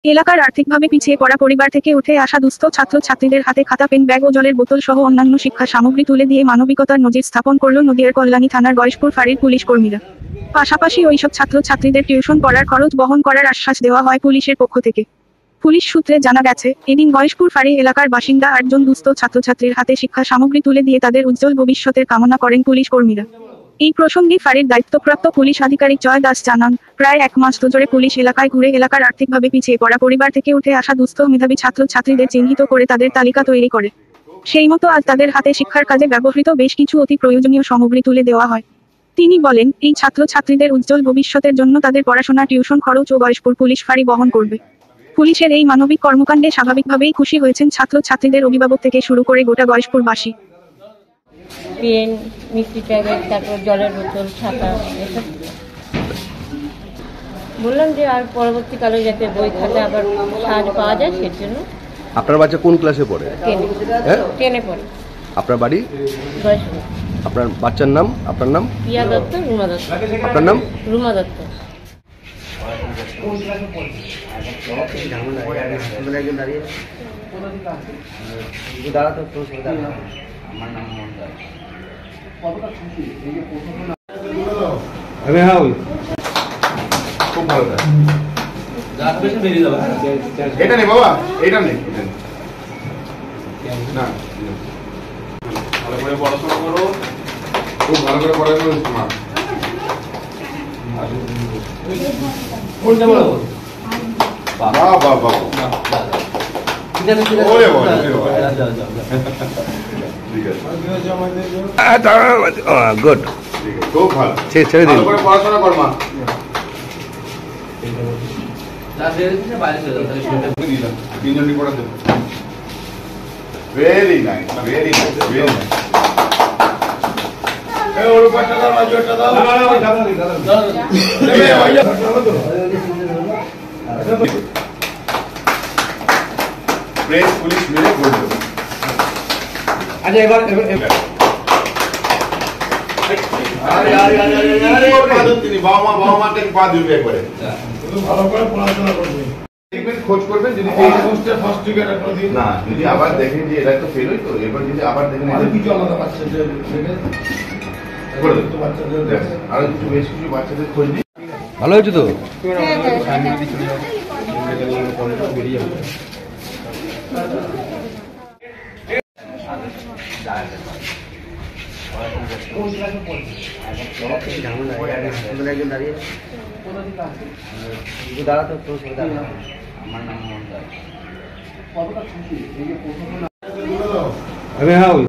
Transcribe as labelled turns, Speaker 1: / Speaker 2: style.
Speaker 1: এলাকার আর্থিকভাবে পিছিয়ে পড়া পরিবার থেকে উঠে আসা দুস্থ ছাত্রছাত্রীদের হাতে খাতা, পেন, ব্যাগ ও জলের বোতল সহ অন্যান্য শিক্ষা সামগ্রী তুলে দিয়ে মানবিকতার নজির স্থাপন করল নদীয়ার কল্যাণী থানার গয়েশপুর ফাঁড়ির পুলিশ কর্মীরা। পাশাপাশি ওইসব ছাত্রছাত্রীদের টিউশন পড়ার খরচ বহন করার আশ্বাস দেওয়া হয় পুলিশের পক্ষ থেকে। পুলিশ সূত্রে জানা গেছে, এদিন গয়েশপুর ফাঁড়ি এলাকার বাসিন্দা 8 জন দুস্থ ছাত্রছাত্রীর হাতে শিক্ষা সামগ্রী তুলে দিয়ে তাদের উজ্জ্বল ভবিষ্যতের কামনা করেন পুলিশ কর্মীরা। এই প্রসঙ্গে ফাঁড়ির দায়িত্বপ্রাপ্ত পুলিশ আধিকারিক জয় দাস জানান, প্রায় 1 মাস ধরে পুলিশ এলাকায় ঘুরে এলাকার আর্থিকভাবে পিছিয়ে পড়া পরিবার থেকে উঠে আসা দুস্থ মেধাবী ছাত্রছাত্রীদের চিহ্নিত করে তাদের তালিকা তৈরি করে। সেই মতো আজ তাদের হাতে শিক্ষার কাজে ব্যবহৃত বেশ কিছু অতি প্রয়োজনীয় সামগ্রী তুলে দেওয়া হয়। তিনি বলেন, এই ছাত্রছাত্রীদের উজ্জ্বল ভবিষ্যতের জন্য তাদের পড়াশোনা, টিউশন খরচ ও গয়েশপুর পুলিশ ফাঁড়ি বহন করবে। পুলিশের এই মানবিক কর্মকাণ্ডে স্বাভাবিকভাবেই খুশি হয়েছেন ছাত্রছাত্রীদের অভিভাবক থেকে শুরু করে গোটা গয়েশপুরবাসী।
Speaker 2: পেন, মিষ্টি প্যাকেট, তারপর জলের বোতল, ছাতা, এসব বললাম যে আর পরবর্তীকালে যাতে বই খাতা আবার সাহায্য পাওয়া যায় সেজন্য।
Speaker 3: আপনার বাচ্চা কোন ক্লাসে পড়ে?
Speaker 2: 10-এ পড়ে।
Speaker 3: আপনার বাড়ি?
Speaker 2: গয়েশপুর।
Speaker 3: আপনার বাচ্চার নাম? আপনার নাম?
Speaker 2: প্রিয়া দত্ত, রুমা দত্ত।
Speaker 3: আপনার নাম?
Speaker 2: রুমা দত্ত।
Speaker 4: খুব ভালো এটা নেই বাবা, এটা নেই না, ভালো করে পড়াশোনা করো, খুব ভালো করে পড়াশোনা করো। বাবা বাবা
Speaker 3: গুড,
Speaker 4: খুব ভালো,
Speaker 3: ছেড়ে দিন।
Speaker 4: পড়াশোনা কর মা। তিনজনই পড়া দেবো। Very nice, very nice, very nice. Press police মিলে করবে। আচ্ছা এবার বাবা মা থেকে পা দিবে একবারে। ভালো করে পড়াশোনা করবে, খোঁজ করবেন যদি না, যদি আবার দেখেন যে এরা তো ফেল হইতো, এবার যদি আবার দেখেন কিছু আলাদা বাচ্চাদের আরো কিছু বেশ কিছু বাচ্চাদের খোঁজ দিই।
Speaker 3: ভালো হয়েছে তো?
Speaker 5: আমার নাম